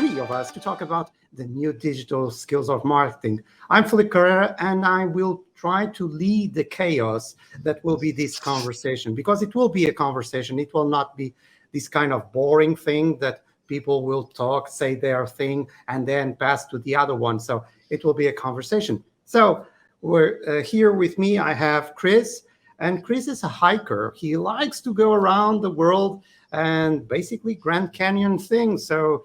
three of us to talk about the new digital skills of marketing. I'm Filipe Carrera, and I will try to lead the chaos that will be this conversation, because it will be a conversation. It will not be this kind of boring thing that people will talk, say their thing, and then pass to the other one. So it will be a conversation. So we're here with me. I have Chris, and Chris is a hiker. He likes to go around the world and basically Grand Canyon things. So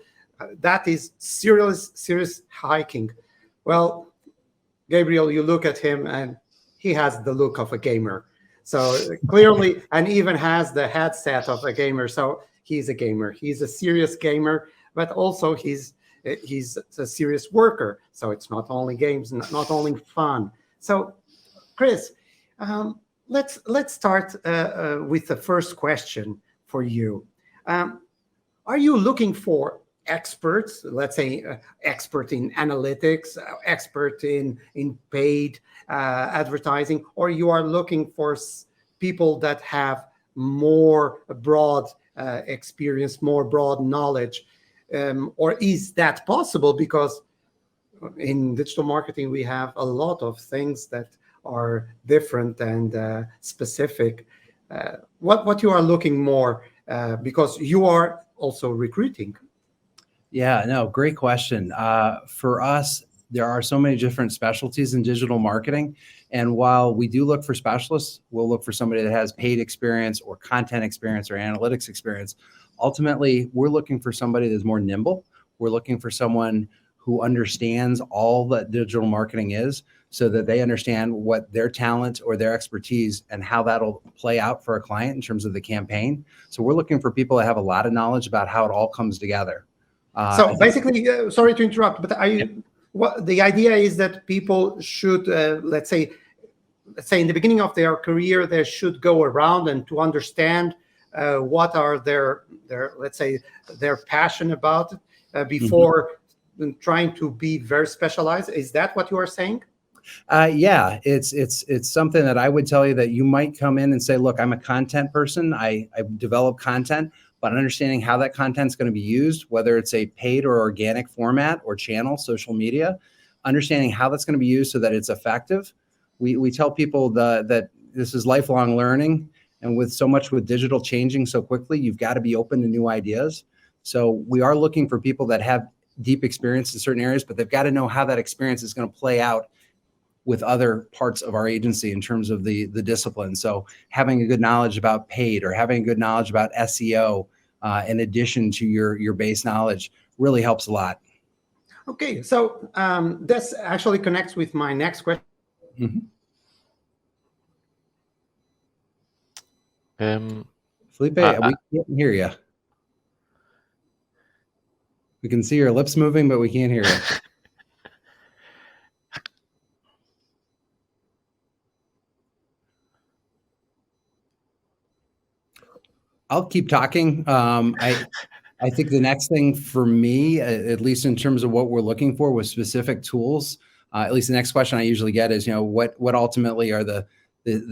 that is serious hiking. Well, Gabriel, you look at him and he has the look of a gamer. So clearly, and even has the headset of a gamer. So he's a gamer. He's a serious gamer, but also he's a serious worker. So it's not only games, not only fun. So, Chris, let's start with the first question for you. Are you looking for experts, let's say expert in analytics, expert in paid advertising, or you are looking for people that have more broad experience, more broad knowledge? Or is that possible? Because in digital marketing, we have a lot of things that are different and specific. What you are looking more, because you are also recruiting. Yeah, no, great question. For us, there are so many different specialties in digital marketing. And while we do look for specialists, we'll look for somebody that has paid experience or content experience or analytics experience. Ultimately, we're looking for somebody that's more nimble. We're looking for someone who understands all that digital marketing is, so that they understand what their talent or their expertise and how that'll play out for a client in terms of the campaign. So we're looking for people that have a lot of knowledge about how it all comes together. So basically, sorry to interrupt, but what the idea is that people should, let's say in the beginning of their career, they should go around and to understand what are their let's say their passion about before trying to be very specialized. Is that what you are saying? Yeah, it's something that I would tell you, that you might come in and say, look, I'm a content person. I develop content, but understanding how that content's going to be used, whether it's a paid or organic format or channel, social media, understanding how that's going to be used so that it's effective. We tell people that this is lifelong learning, and with so much with digital changing so quickly, you've got to be open to new ideas. So we are looking for people that have deep experience in certain areas, but they've got to know how that experience is going to play out with other parts of our agency in terms of the discipline. So having a good knowledge about paid or having a good knowledge about SEO in addition to your base knowledge really helps a lot. Okay, so this actually connects with my next question. Filipe, we can't hear you. We can see your lips moving, but we can't hear you. I'll keep talking. I think the next thing for me, at least in terms of what we're looking for with specific tools, at least the next question I usually get is, what ultimately are the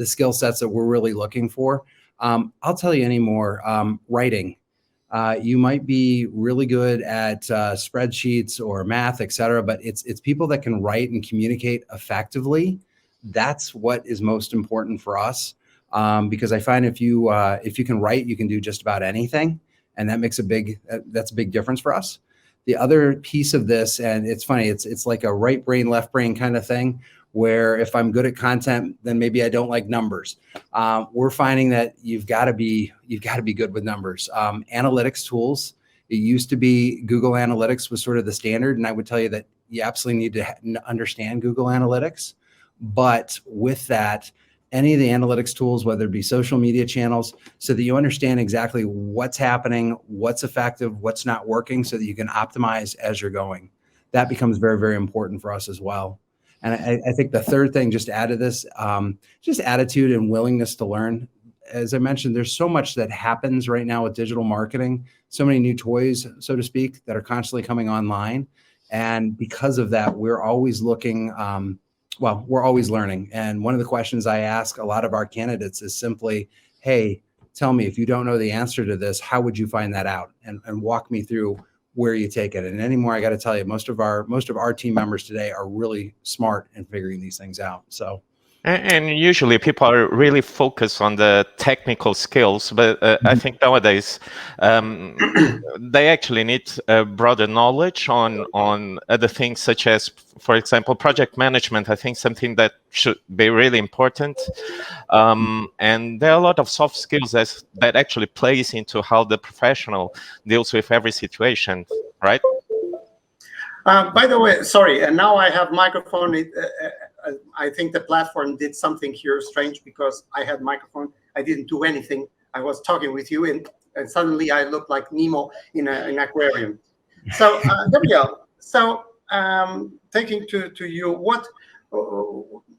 skill sets that we're really looking for? I'll tell you anymore. Writing. You might be really good at spreadsheets or math, et cetera, but it's people that can write and communicate effectively. That's what is most important for us. Because I find if you can write, you can do just about anything, and that makes that's a big difference for us. The other piece of this, and it's funny, it's like a right brain, left brain kind of thing, where if I'm good at content, then maybe I don't like numbers. We're finding that you've got to be good with numbers. Analytics tools. It used to be Google Analytics was sort of the standard, and I would tell you that you absolutely need to understand Google Analytics. But with that, any of the analytics tools, whether it be social media channels, so that you understand exactly what's happening, what's effective, what's not working, so that you can optimize as you're going. That becomes very, very important for us as well. And I think the third thing, just to add to this, just attitude and willingness to learn. As I mentioned, there's so much that happens right now with digital marketing, so many new toys, so to speak, that are constantly coming online. And because of that, we're always looking, we're always learning. And one of the questions I ask a lot of our candidates is simply, hey, tell me, if you don't know the answer to this, how would you find that out? And walk me through where you take it. And anymore, I got to tell you, most of our team members today are really smart in figuring these things out. So. And usually people are really focused on the technical skills, but I think nowadays they actually need broader knowledge on other things, such as, for example, project management. I think something that should be really important. And there are a lot of soft skills that actually plays into how the professional deals with every situation, right? By the way, sorry, and now I have microphone. I think the platform did something here strange because I had microphone. I didn't do anything. I was talking with you, and suddenly I looked like Nemo in an aquarium. So, Gabriel, so taking to you, what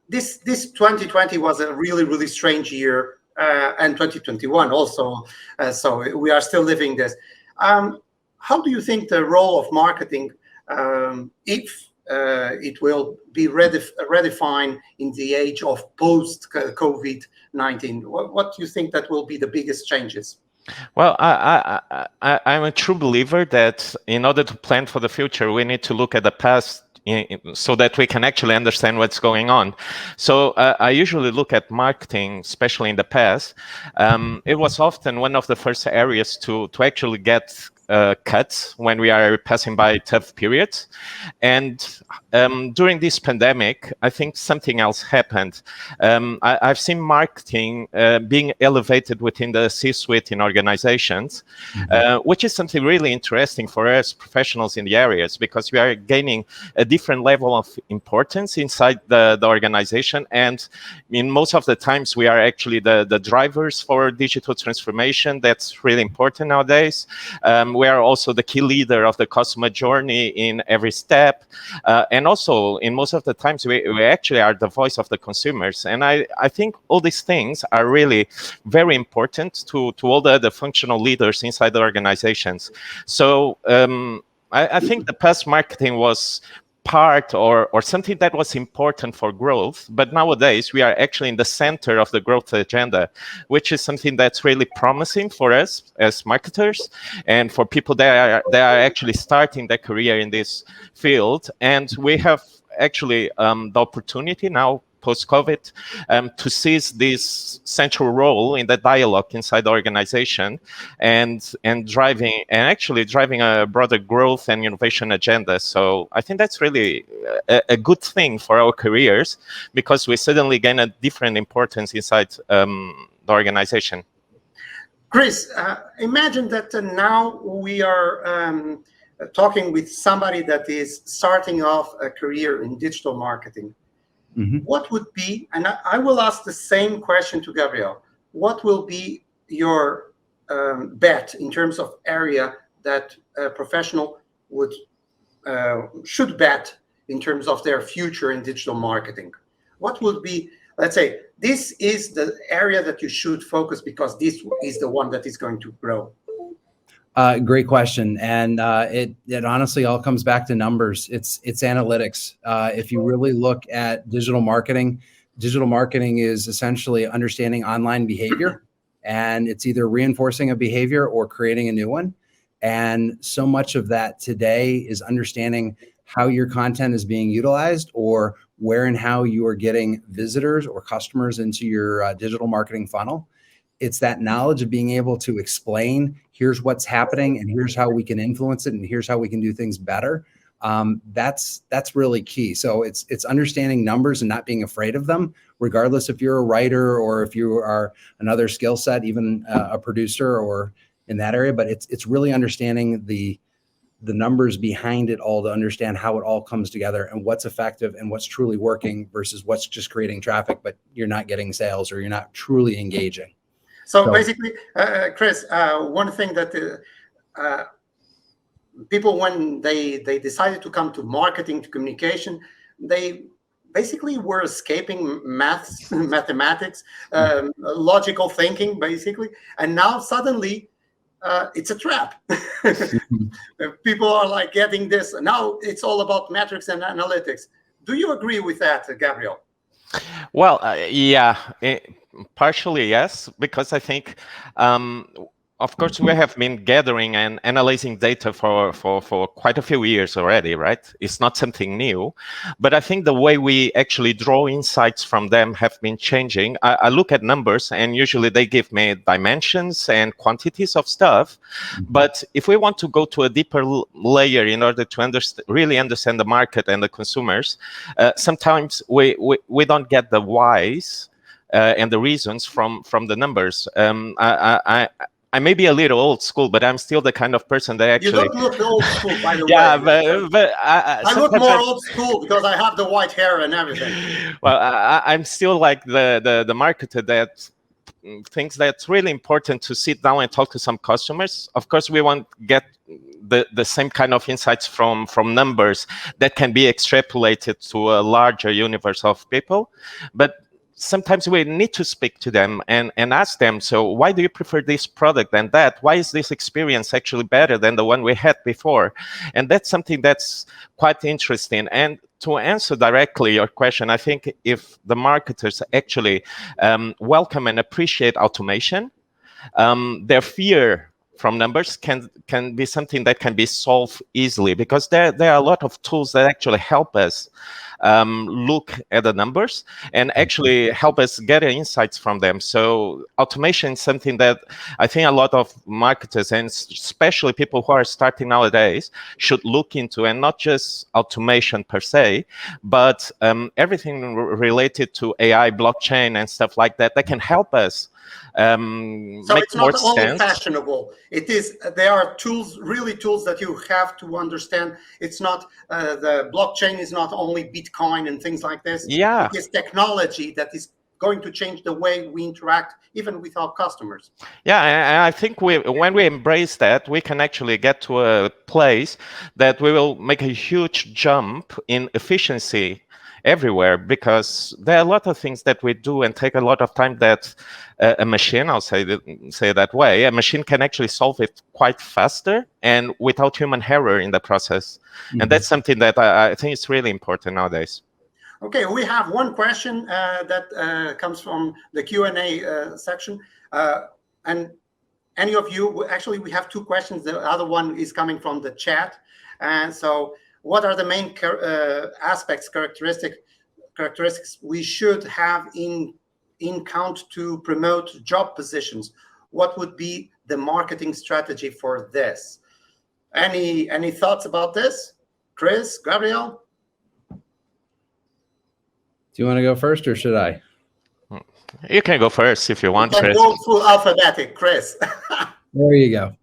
this 2020 was a really, really strange year, and 2021 also. So we are still living this. How do you think the role of marketing, if it will be redefined in the age of post-COVID-19? What do you think that will be the biggest changes? Well, I'm a true believer that in order to plan for the future, we need to look at the past so that we can actually understand what's going on. So I usually look at marketing, especially in the past. It was often one of the first areas to actually get cuts when we are passing by tough periods. And during this pandemic, I think something else happened. I've seen marketing being elevated within the C-suite in organizations, which is something really interesting for us professionals in the areas, because we are gaining a different level of importance inside the organization. And in most of the times, we are actually the drivers for digital transformation. That's really important nowadays. We are also the key leader of the customer journey in every step. And also, in most of the times, we actually are the voice of the consumers. And I think all these things are really very important to all the functional leaders inside the organizations. So I think the past marketing was part or something that was important for growth, but nowadays we are actually in the center of the growth agenda, which is something that's really promising for us as marketers and for people that are actually starting their career in this field. And we have actually the opportunity now post-COVID to seize this central role in the dialogue inside the organization and driving a broader growth and innovation agenda. So I think that's really a good thing for our careers, because we suddenly gain a different importance inside the organization. Chris, imagine that now we are talking with somebody that is starting off a career in digital marketing. What would be, and I will ask the same question to Gabriel, what will be your bet in terms of area that a professional should bet in terms of their future in digital marketing? What would be, let's say, this is the area that you should focus because this is the one that is going to grow? Great question. And it honestly all comes back to numbers. It's analytics. If you really look at digital marketing is essentially understanding online behavior, and it's either reinforcing a behavior or creating a new one. And so much of that today is understanding how your content is being utilized, or where and how you are getting visitors or customers into your digital marketing funnel. It's that knowledge of being able to explain, here's what's happening and here's how we can influence it and here's how we can do things better. That's really key. So it's understanding numbers and not being afraid of them, regardless if you're a writer or if you are another skill set, even a producer or in that area. But it's really understanding the numbers behind it all to understand how it all comes together and what's effective and what's truly working versus what's just creating traffic, but you're not getting sales or you're not truly engaging. So basically, Chris, one thing that people, when they decided to come to marketing, to communication, they basically were escaping mathematics, logical thinking, basically. And now suddenly it's a trap. People are like getting this. Now it's all about metrics and analytics. Do you agree with that, Gabriel? Well, yeah. Partially, yes, because I think of course, we have been gathering and analyzing data for quite a few years already, right? It's not something new, but I think the way we actually draw insights from them have been changing. I look at numbers, and usually they give me dimensions and quantities of stuff. But if we want to go to a deeper layer in order to really understand the market and the consumers, sometimes we don't get the whys and the reasons from the numbers. I may be a little old school, but I'm still the kind of person that actually... You don't look old school, by the yeah, way. but I look more old school because I have the white hair and everything. Well, I'm still like the marketer that thinks that's really important to sit down and talk to some customers. Of course, we won't get the same kind of insights from numbers that can be extrapolated to a larger universe of people, but sometimes we need to speak to them and ask them, so why do you prefer this product than that? Why is this experience actually better than the one we had before? And that's something that's quite interesting. And to answer directly your question, I think if the marketers actually welcome and appreciate automation, their fear from numbers can be something that can be solved easily, because there are a lot of tools that actually help us look at the numbers and actually help us get insights from them. So automation is something that I think a lot of marketers, and especially people who are starting nowadays, should look into, and not just automation per se, but everything related to AI, blockchain, and stuff like that can help us so make it's not more only sense. fashionable. It is. There are tools, really tools that you have to understand. It's not the blockchain is not only Bitcoin and things like this. Yeah, it is technology that is going to change the way we interact, even with our customers. Yeah, and I think when we embrace that, we can actually get to a place that we will make a huge jump in efficiency everywhere, because there are a lot of things that we do and take a lot of time that a machine, I'll say that way, a machine can actually solve it quite faster and without human error in the process. Mm-hmm. And that's something that I think is really important nowadays. Okay, we have one question that comes from the Q&A section. And any of you, actually we have two questions. The other one is coming from the chat. And so what are the main characteristics we should have in count to promote job positions? What would be the marketing strategy for this? Any thoughts about this? Chris, Gabriel? Do you want to go first, or should I? You can go first if you want, Chris. Go full alphabetic, Chris. There you go.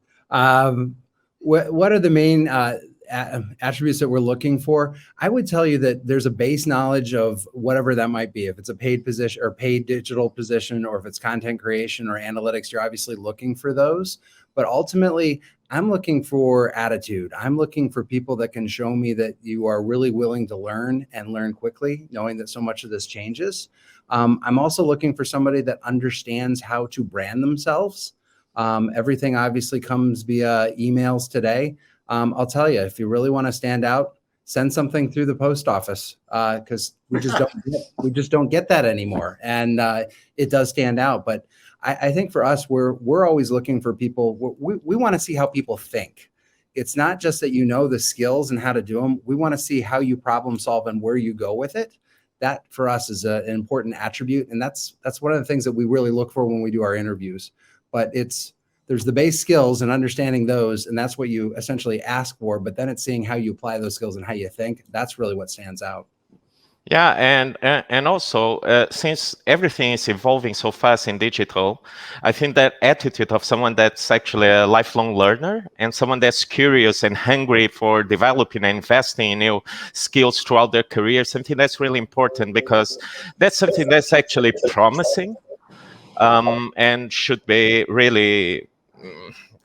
What are the main attributes that we're looking for? I would tell you that there's a base knowledge of whatever that might be. If it's a paid position or paid digital position, or if it's content creation or analytics, you're obviously looking for those. But ultimately, I'm looking for attitude. I'm looking for people that can show me that you are really willing to learn and learn quickly, knowing that so much of this changes. I'm also looking for somebody that understands how to brand themselves. Everything obviously comes via emails today. I'll tell you, if you really want to stand out, send something through the post office, because we just don't get that anymore, and it does stand out. But I think for us, we're always looking for people. We want to see how people think. It's not just that you know the skills and how to do them. We want to see how you problem solve and where you go with it. That for us is an important attribute, and that's one of the things that we really look for when we do our interviews. But there's the base skills and understanding those, and that's what you essentially ask for. But then it's seeing how you apply those skills and how you think. That's really what stands out. Yeah, and also since everything is evolving so fast in digital, I think that attitude of someone that's actually a lifelong learner and someone that's curious and hungry for developing and investing in new skills throughout their career, something that's really important, because that's something that's actually promising and should be really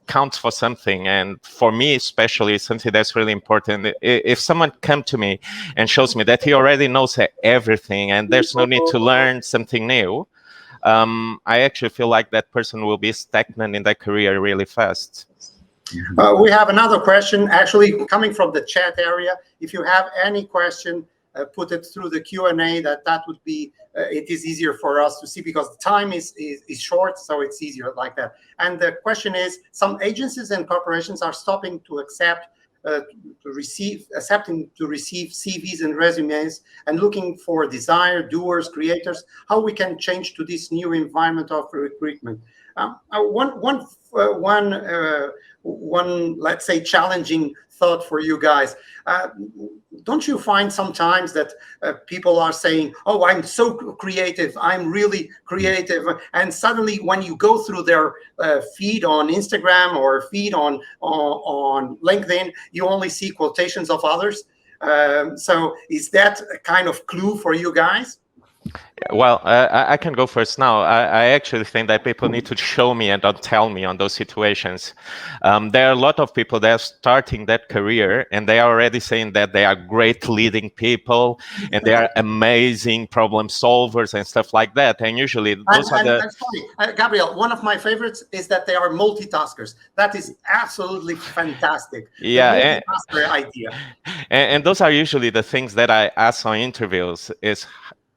count for something. And for me especially, something that's really important. If someone comes to me and shows me that he already knows everything and there's no need to learn something new, I actually feel like that person will be stagnant in their career really fast. We have another question actually coming from the chat area. If you have any question, put it through the Q&A, that would be, it is easier for us to see, because the time is short, so it's easier like that. And the question is, some agencies and corporations are stopping to accepting to receive CVs and resumes and looking for desired doers, creators, how we can change to this new environment of recruitment. One, let's say, challenging thought for you guys. Don't you find sometimes that people are saying, oh, I'm so creative, I'm really creative, and suddenly when you go through their feed on Instagram or feed on LinkedIn, you only see quotations of others? So is that a kind of clue for you guys? Well, I can go first now. I actually think that people need to show me and not tell me on those situations. There are a lot of people that are starting that career and they are already saying that they are great leading people and they are amazing problem solvers and stuff like that. And usually those are the... Sorry, Gabriel, one of my favorites is that they are multitaskers. That is absolutely fantastic. Yeah. The multitasker idea. And those are usually the things that I ask on interviews is,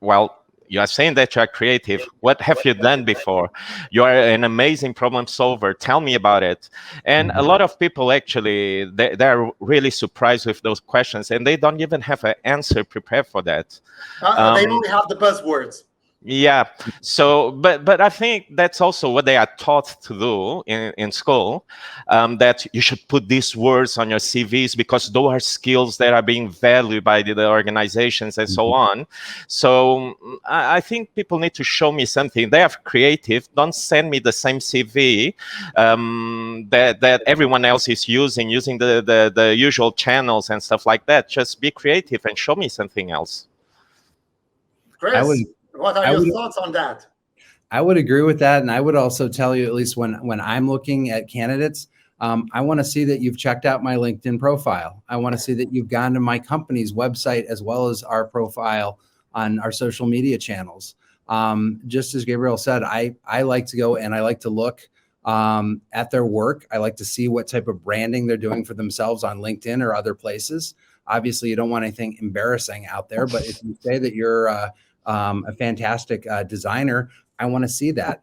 well, you are saying that you are creative. What have you done before? You are an amazing problem solver. Tell me about it. And a lot of people actually, they're really surprised with those questions and they don't even have an answer prepared for that. They only have the buzzwords. Yeah. So, but I think that's also what they are taught to do in school, that you should put these words on your CVs because those are skills that are being valued by the organizations and so on. So I think people need to show me something. They are creative. Don't send me the same CV that everyone else is using the usual channels and stuff like that. Just be creative and show me something else. Chris, what are your thoughts on that? I would agree with that. And I would also tell you, at least when I'm looking at candidates, I want to see that you've checked out my LinkedIn profile. I want to see that you've gone to my company's website as well as our profile on our social media channels. Just as Gabriel said, I like to go and I like to look at their work. I like to see what type of branding they're doing for themselves on LinkedIn or other places. Obviously, you don't want anything embarrassing out there, but if you say that you're a fantastic designer, I want to see that.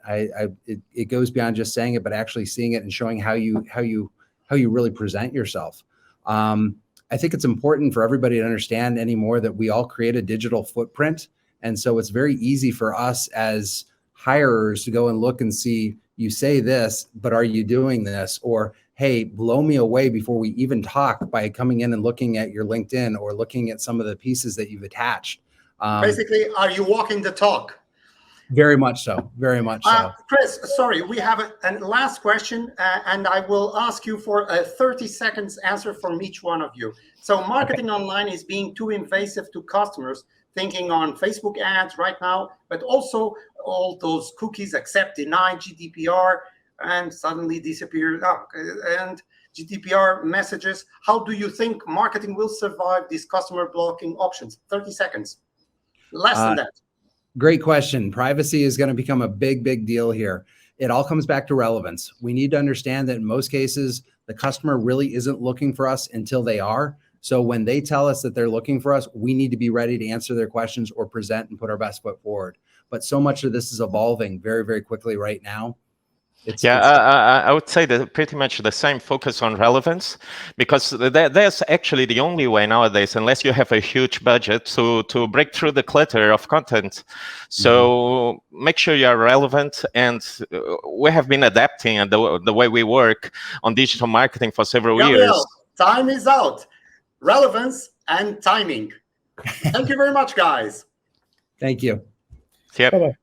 It goes beyond just saying it, but actually seeing it and showing how you really present yourself. I think it's important for everybody to understand anymore that we all create a digital footprint. And so it's very easy for us as hirers to go and look and see, you say this, but are you doing this? Or, hey, blow me away before we even talk by coming in and looking at your LinkedIn or looking at some of the pieces that you've attached. Basically, are you walking the talk? Very much so. Very much so. Chris, sorry, we have a last question, and I will ask you for a 30 seconds answer from each one of you. So marketing online is being too invasive to customers, thinking on Facebook ads right now, but also all those cookies, accept, deny, GDPR, and suddenly disappear. And GDPR messages. How do you think marketing will survive these customer blocking options? 30 seconds. Less than that. Great question. Privacy is going to become a big, big deal here. It all comes back to relevance. We need to understand that in most cases, the customer really isn't looking for us until they are. So when they tell us that they're looking for us, we need to be ready to answer their questions or present and put our best foot forward. But so much of this is evolving very, very quickly right now. I would say that pretty much the same, focus on relevance, because that's actually the only way nowadays, unless you have a huge budget, to break through the clutter of content. So make sure you are relevant, and we have been adapting the way we work on digital marketing for several years. Time is out. Relevance and timing. Thank you very much, guys. Thank you. Yep. Bye-bye.